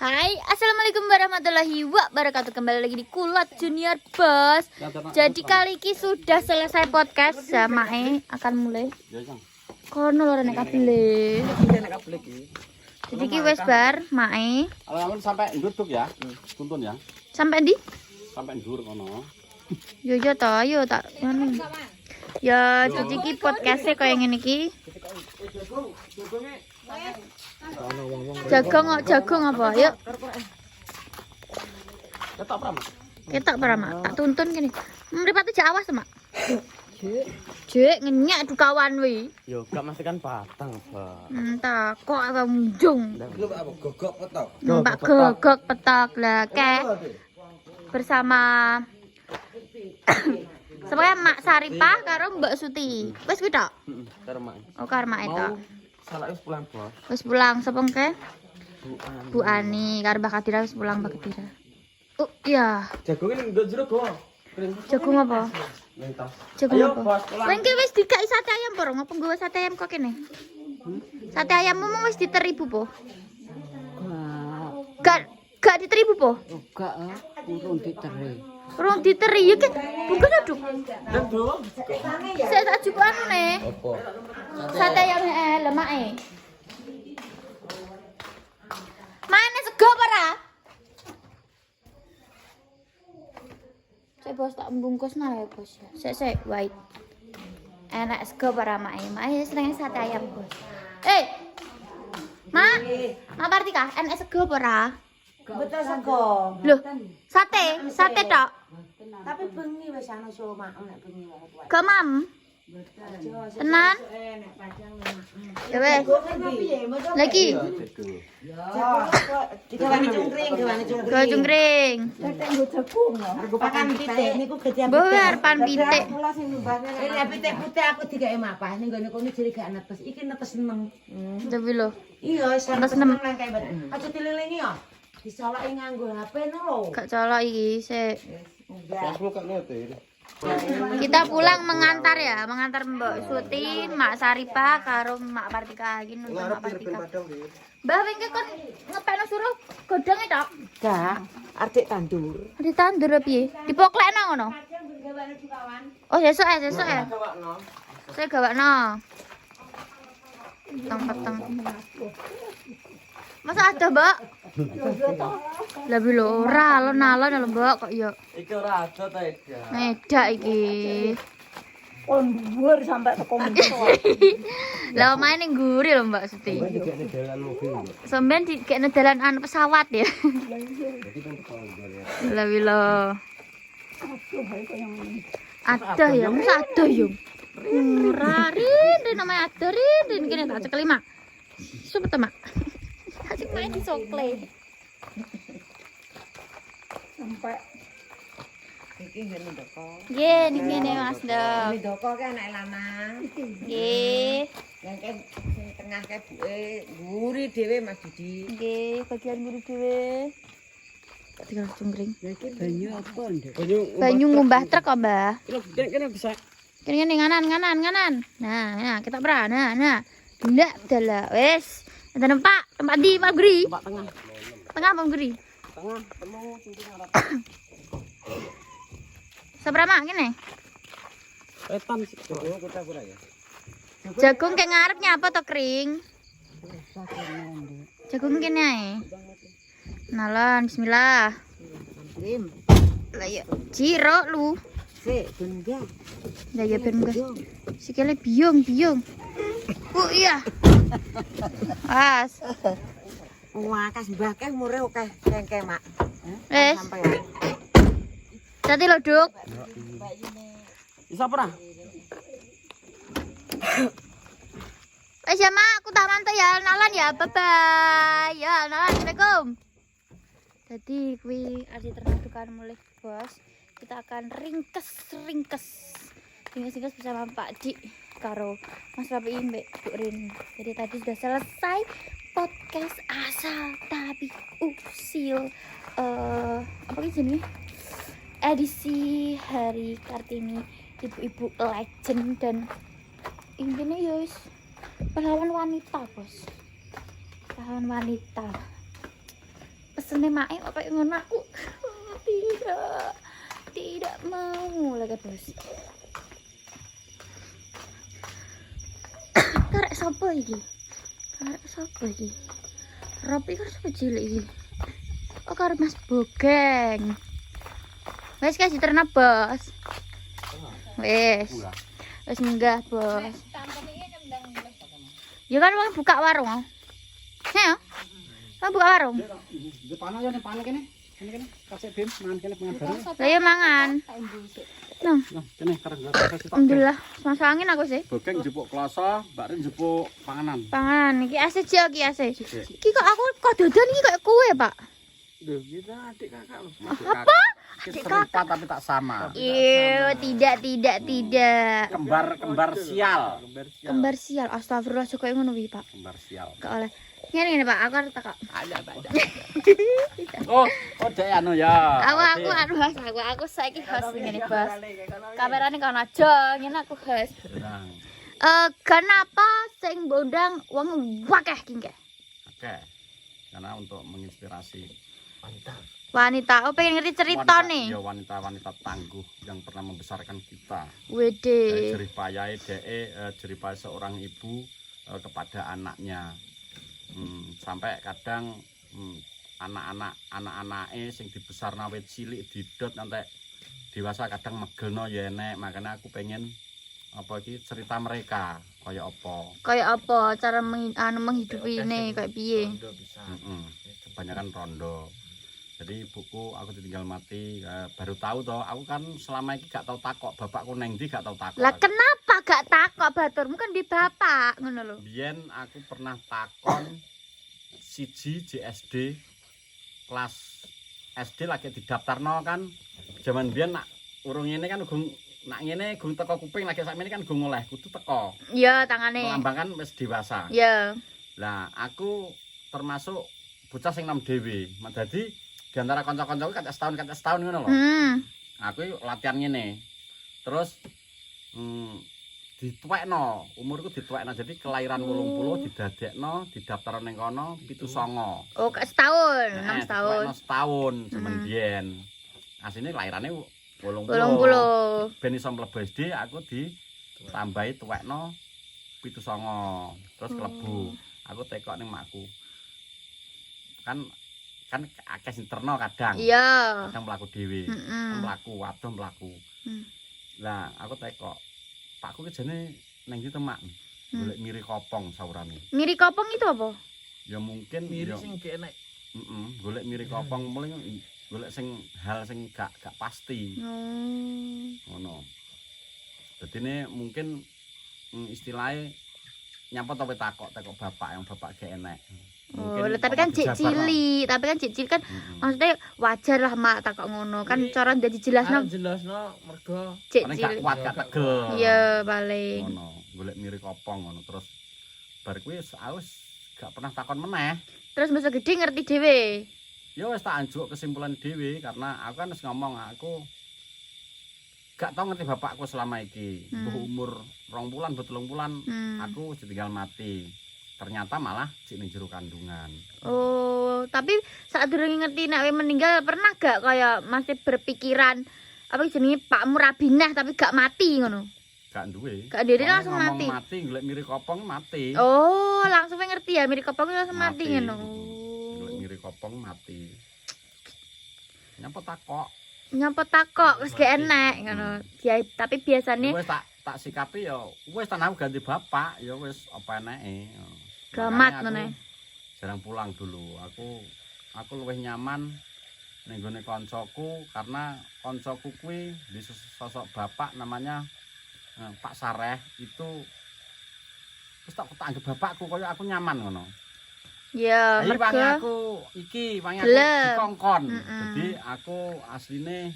Hai, assalamualaikum warahmatullahi wabarakatuh. Kembali lagi di Kulat Junior Bos. Jadi kali ini sudah selesai podcast. Sama akan mulai. Kono lho nek kabele. Jadi ki wis bar, mae. Alamun sampai nduduk ya. Tuntun ya. Sampai ndi? Sampai ndur kono. Yo yo to, ayo tak ngono. Ya, jadi ki podcast-e koyo ngene iki. Jagung apa? Yuk. Ketok Prama. Tak tuntun kene. Mripate jak awas, Mak. Jek ngenyak dukawan wi. Yo, gak mesti kan batang, Pak. Entah kok apa munjung. Lu apa gogok petok? Numpak gogok petok lah ke bersama semuanya Mak Saripah karo Mbak Suti. Wis kuwi tok. Karo mak. Oh karo Mak itu. Salah wis pulang, Bos. Wis pulang sapa ke? Bu Ani karo Mbak Kadira wis pulang Mbak Kadira. Oh iya. Jagungnya nggo jero go. Jagung apa? Mentas. Jagung Ayo, apa? Bos, pulang. Wengke wis dikai sate ayam po, ngapa nggawa sate ayam kok kene? Sate ayammu wis diteribu po? Gak diteribu po? Enggak, urung diteri. Urung diteri ya ki bungkus aduk. Nduk. Saya tak cukup anu ne. Apa? Sate ayam lemake. Mana sego apa ra? Saya bos tak bungkus ya bos. Saya wait. Enak sego apa ra mae? Mae seneng sate ayam bos. Mak, Mak Partika, enak sego apa ra? Betul sego. Loh, sate tok. Tapi bengi wis ana somak nek bengi wae. Gak mam. Tenan? Ya wes. Lagi. Digawane cungkring, digawane cungkring. Go cungkring. Pakan pitik niku gedhe pitik. Mbok arepan pitik. Ini pitik putih aku digawe mapah ning gone kono jere gak netes. Iki netes seneng. Tapi lho. Iya, wis Netes netes nem. seneng kae banget. Aja dililingi ya. Disoloki nganggo HP no lho. Gak colok iki sik. Enggak. Lu gak ngerti. Kita pulang mengantar ya, mengantar Mbak Suti, Mak Saripah karo Mak Partika iki nuntuk Mak Partika. Mbah wengke kon ngepeno suruh godhonge tok. Gak, artik tandur. Ditandur piye? Dipoklekno ngono. Oh, sesuk ya. Saya gawakno. Peteng. Masa ada, Mbak? Lah lho ora alon-alon lho, Mbak, kok ya. Iki ora ada ta, Eda. Medak iki. On dhuwur sampai teko Lah omahe ning nguri lho, Mbak Suti. Sampeyan dikekne dalan anu pesawat ya. Lah wilo. Ada ya, masa ada ya. Ora rin namanya ada rin kene tak cekeli, Mak. Sumpet, Mak. Asik main di sokle. sampai iki ngene ndoko. Nggih, niki ngene Mas Dok. Ndoko ki anak lanang. Nggih. Yang sing tengah ke buke nguri dhewe Mas Didi. Nggih, bagian nguri dhewe. Tinggal cungkring. Iki banyu apa, Nduk? Banyu ngumbah truk kok, Mbah. Kene bisa. Kene nganan. Nah, kita bra. Nah. Dalah, wes. Ada tempat di Pak Guri. Tempat tengah. Tengah Pak Guri. Tengah, temu cincin arep. Seberapa kene? Etan sih. Kita pura ya. Jagung kayak ngarepnya apa to kering? Jagung kene ae. Nalan, bismillah. Rim. Lah ya, ciro lu. Sik, benggah. Lah ya ben enggak. Sikile biung. Iya. As. Wah, kas mbakeh mure akeh kengke, Mak. Wes. Sampai. Tadi lo, Duk. Bisa pernah? Wes ya, Mak, aku tak mantu ya, Nalan ya. Bye-bye. Ya, Nalan, Assalamualaikum. Jadi kuwi arti ternadukan mulai bos. Kita akan ringkes bersama Pak Dik karo Mas Rapi Mbak Bu Rin. Jadi tadi sudah selesai podcast asal tapi usil apa ini edisi hari Kartini ibu-ibu legend dan intinya ya wis pahlawan wanita bos, pahlawan wanita. pesennya Mae kok kayak ngono aku. Tidak mau lagi bos. Karek sapa iki? Karek sapa iki? Ropi kan sapa cilik iki? Oh karek Mas Bogeng. Wes kasih terna bos. Wes. Wes enggak bos. Ya kan mau buka warung. Ya. Mau buka warung. Di panah ya panah kene. Kene kasih bim mangan kene pangan bareng. Lah ya mangan. Nah, Nah, kene kareng alhamdulillah masuk angin aku sih. Bogeng jupuk klasa, Mbak Rin jupuk panganan. Pangan iki AC jek iki AC. Iki kok aku kok dodan iki kayak kue, Pak. Duh, kita adik kakak loh. Apa? Adik Serupa tapi tak sama. Iya, tidak. Kembar sial. Kembar sial. Astagfirullah suka ngono wi, Pak. Kembar sial. Gak oleh. Ngene Pak, aku arep takok. Ada. Oh, dek anu ya. Aku saiki host ngene, Bos. Kamerane kono aja, ngene aku host. Tenang. Kenapa sing bondang wong wakeh ki? Oke. Karena untuk menginspirasi Wanita, pengen ngerti cerita nih. Ya wanita-wanita tangguh yang pernah membesarkan kita. Wede. Jeripayai jeripayai seorang ibu kepada anaknya. Sampai kadang anak-anake sing dibesarna wit cilik didot nanti dewasa kadang megelno ya enek. Makanya aku pengen apa iki cerita mereka kaya apa. Kayak apa cara menghidupi ini kayak piye? Kebanyakan rondo. Jadi buku aku ditinggal mati baru tahu toh. Aku kan selama ini gak tahu takok bapakku neng ndi gak tahu takok. Lah kenapa gak takok baturmu kan di bapak ngono lho. Biyen aku pernah takon siji JSD kelas SD lagi didaftarno kan. Zaman biyen nak urung ngene kan gung nak ngene gung teko kuping lagi sakmene kan gung oleh kudu teko. Iya, tangane. Melambangkan wis dewasa. Iya. Lah aku termasuk bocah sing nom dhewe. Dadi di antara kanca-kancaku kata setahun ngono lho. Aku latihan ngene. Terus dituwekno, umurku dituwekno. Jadi kelahiran 80 didadekno, didaftar ning kono 79. Oh, setahun, 6 tahun. Setahun jaman biyen. Asline kelahirane 80. Ben iso mlebu SD aku ditambahi tuwekno 79. Terus klebu. Aku tekok ning makku. Kan akeh sing terno kadang. Iya. Kadang mlaku dhewe. Mlaku waduh mlaku. Lah aku tekok. Pakku ki jane ning ndi temak. Golek miri kopong saurane. Miri kopong itu apa? Ya mungkin Miri sing gak enek. Golek miri kopong mulai golek sing hal sing gak pasti. Ngono. Dadine mungkin istilahnya nyapa to takok bapak yang bapak gak enek. Oh, tapi kan cek cilik, kan maksudnya wajar lah mak takok ngono kan cara dadi jelasno. Jelasno mergo Cek gak cilik. kuat gak tegel. Iya, paling. Ngono, golek miri kopong ngono terus bar kuwi aus gak pernah takon meneh. Terus masa gede ngerti dhewe. Ya wis tak anjuk kesimpulan dhewe karena aku kan wis ngomong aku gak tau ngerti bapakku selama iki. Umur 2 bulan, 3 bulan aku ditinggal mati. Ternyata malah cik ning jero kandungan. Oh, tapi saat durung ngerti nek meninggal pernah gak kayak masih berpikiran apa jenenge pakmu rabinah tapi gak mati ngono? Gak duwe. Gak diri langsung mati. Mati golek miri kopong mati. Oh, langsung ngerti ya miri kopong langsung mati ngono. Golek miri kopong mati. Nyapa takok Wis gak enek ngono. Ya, tapi biasane wis tak sikapi ya wis tan aku ganti bapak ya wis apa eneke. gamat ngono. Jarang pulang dulu. Aku luwih nyaman ning gone koncoku karena koncoku kuwi di sosok bapak namanya Pak Sareh itu wis tak anggap bapakku kaya aku nyaman ngono. Ya, mergo wangi aku dikongkon. Jadi aku asline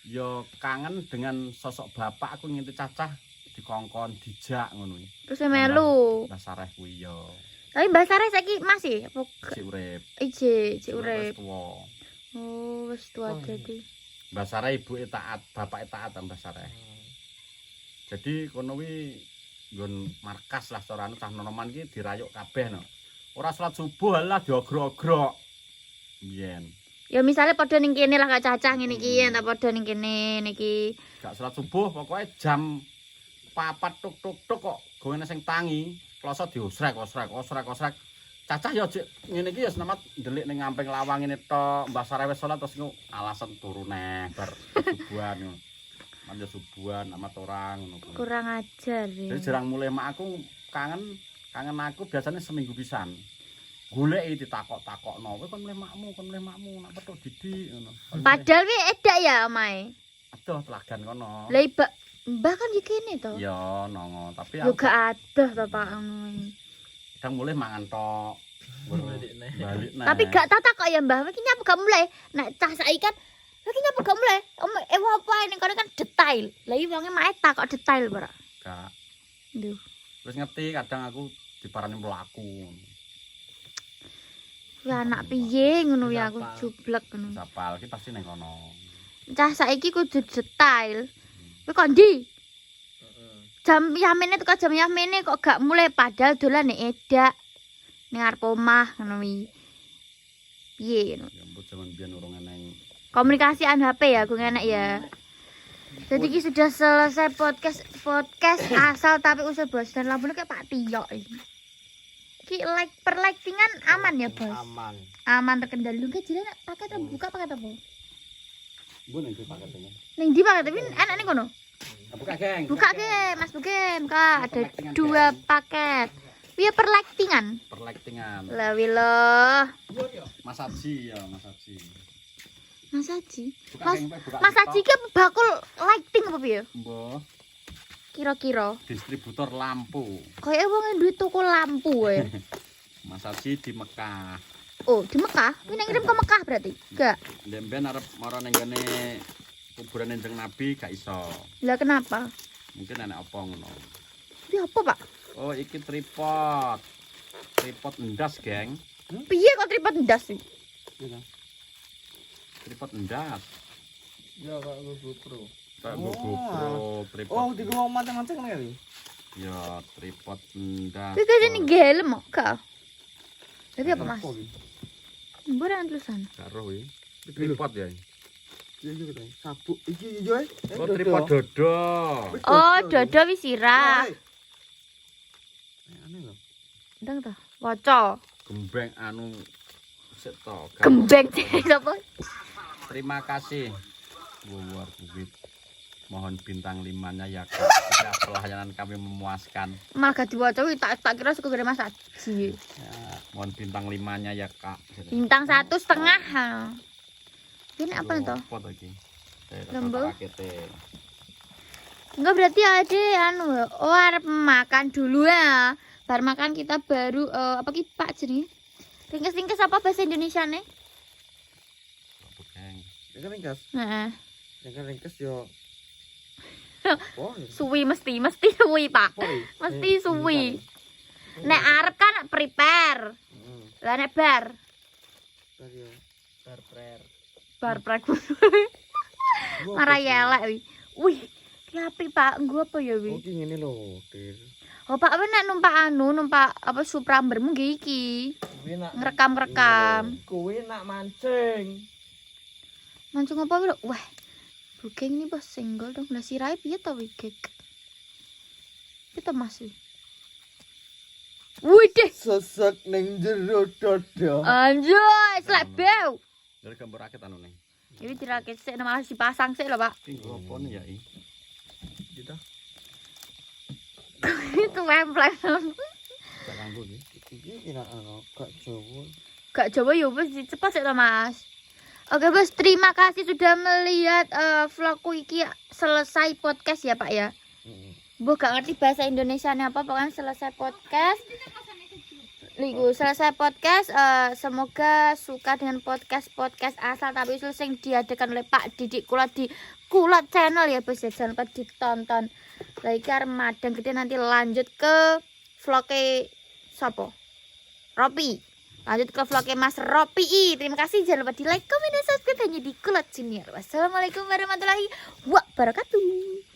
ya kangen dengan sosok bapak aku ngintip cacah dikongkon dijak ngono. Terus melu. Mbah Sareh kuwi ya. Tapi Mbah Sareh saiki masih apa? Cik urip. Cik urip. Oh, wis tuwa dadi. Mbah Sareh ibuke taat, bapake taat Mbah Sareh. Jadi kono kuwi nggon markas lah sorane cah nonoman iki dirayuk kabeh no. Ora salat subuh lah diogrok-ogrok. Biyen. Ya misalnya padha ning kene lah gak cacah ngene iki, ta padha ning kene niki. Gak salat subuh pokoknya jam 4 tuk kok gowene sing tangi, kloso diosrek. Cacah ya ngene iki ya senamat ndelik ning ngamping lawang ngene tok, Mbah Sareh wis salat terus alasan turu neh bar subuhan ngono. Manja subuhan amat orang ngono. Kurang ajar ya. Jadi jarang mulai mak aku kangen aku biasanya seminggu pisan. Goleki ditakok-takokno, kowe kon mulai makmu, nak petuk didik ngono. Padahal wi edak ya omae. Aduh telagan kono. Lah Mbah kan iki kene to. Ya nongo, tapi Yo gak adoh to Pak ngono. kadang mulai mangan tok. Balik neh. Balik neh. Tapi gak tak kok ya Mbah, iki nyapa gak mulai. Nek cah saiki kan iki nyapa gak mulai. Apa ning kono kan detail. Lah iki wonge mae tak kok detail, Pak. Gak. Duh. Wis ngerti kadang aku diparani mlaku. Ya anak piye ngono ya aku jublek ngono. Sapal iki pasti ning kono. Cah saiki kudu detail. Kowe kok ndi? Jam yamene teko jam yamene kok gak mulai padahal dolan nek edak ning arep omah ngono wi. Piye ngono. Ya ampun jaman biyen urung eneng. Komunikasian HP ya, gue enak ya. Jadi ini sudah selesai podcast asal tapi usul bos dan lampunya kayak Pak Tio ini. Ki perlightingan aman ya bos? Aman. Aman terkendali. Lu gak jadi paket buka paket apa? Gue ning paketnya. Ning di paket tapi enak nih kono. Buka geng. Buka ke Mas Bukem kak ada 2 paket. Iya perlightingan. Perlightingan. Lah wilo. Mas Haji ya, Mas Haji. Mas Haji. Buka Mas geng, buka Mas TikTok. Haji ki bakul lighting apa piye? Mbah, Kira-kira. distributor lampu. Kayak wong duwe toko lampu wae. Mas Haji di Mekah. Oh, di Mekah? Ini ngirim ke Mekah berarti? Enggak. Demben arep mara ning gone kuburan Kanjeng Nabi gak iso. Lah kenapa? Mungkin enek apa ngono. Ini apa, Pak? Oh, iki tripod. Tripod endas, geng. Piye kok tripod ndas sih? Tripod endas. Ya kok GoPro. Kayak GoPro, tripod. Oh, di gua manteng-manteng nih. Ya, tripod endas. Iki kene ning helm kok, Kak. Tapi apa, Mas? Mboran tulisan. Karo iki. Tripod ya. Iya iya sabuk iki yo. Oh, tripod dodo. Oh, dodo wis sirah. Aneh lho. Ndang ta? Waca. Gembeng anu sik to. Gembeng sapa? Terima kasih. Luar duit. Mohon bintang 5-nya ya Kak. Jika pelayanan kami memuaskan. Malah gak diwaca kuwi tak kira suku gede Mas Haji. Ya, mohon bintang 5-nya ya Kak. Bintang 1,5. Ini apa to? Apa to iki? Lembu. Pakete. Enggak berarti ada anu. Oh, arep makan dulu ya. Bar makan kita baru apa ki Pak jenenge? Ringkes-ringkes apa bahasa Indonesiane? Apa geng? Ringkas. Heeh. Ringkas yo. Oh, Suwi mesti suwi, Pak. Mesti suwi. Nek arep kan prepare. Lah nek bar prek. Marah yelek wi. Wih, ki api Pak, nggo apa ya wi? Oh, iki ngene lho, Dir. Oh, Pak nek numpak apa Supra bermu nggih iki. Kuwi nak Ngerekam. kuwi nak mancing. Mancung apa wi? Wah. Bukeng ini bos single dong. Lah sirahe piye to wi, Gek? Kita Mas wi. Widih. Sesek ning jero dodo. Anjoy, slek bew. Dari gambar rakit anu nih. Ini dirakit sik malah dipasang sik lho, Pak. Iki nggo apa nih ya iki? Gitu. Itu wemplek. Tak kanggo iki. Iki kira gak Jawa. Gak Jawa ya wis cepet sik to, Mas. Oke, Bos, terima kasih sudah melihat vlogku iki selesai podcast ya, Pak ya. Bu gak ngerti bahasa Indonesianya apa, pokoknya selesai podcast. Ligu selesai podcast, semoga suka dengan podcast asal tapi usul sing diadakan oleh Pak Didik Kulat di Kulat Channel ya bos ya, jangan lupa ditonton. Lagi Ramadan gede nanti lanjut ke vlognya Sopo Ropi, lanjut ke vlognya Mas Ropi. Terima kasih, jangan lupa di like, komen, dan subscribe hanya di Kulat Junior. Wassalamualaikum warahmatullahi wabarakatuh.